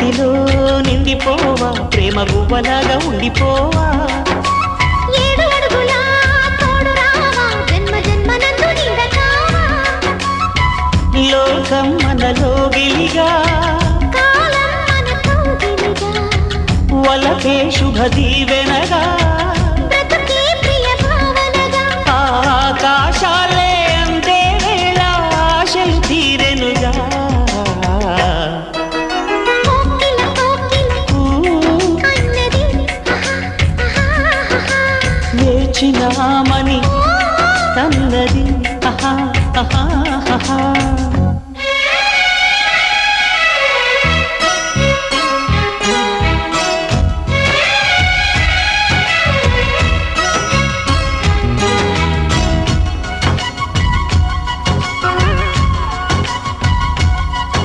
మదిలో నిండిపోవా ప్రేమ గువ్వలాగా ఉండిపోవా ఏడు అడుగుల తోడు రావా జన్మ జన్మనందు నీడ కావా లోకం మనలో గిలిగా కాలం మన కౌగిలిగా వలపే శుభ దీవెనగా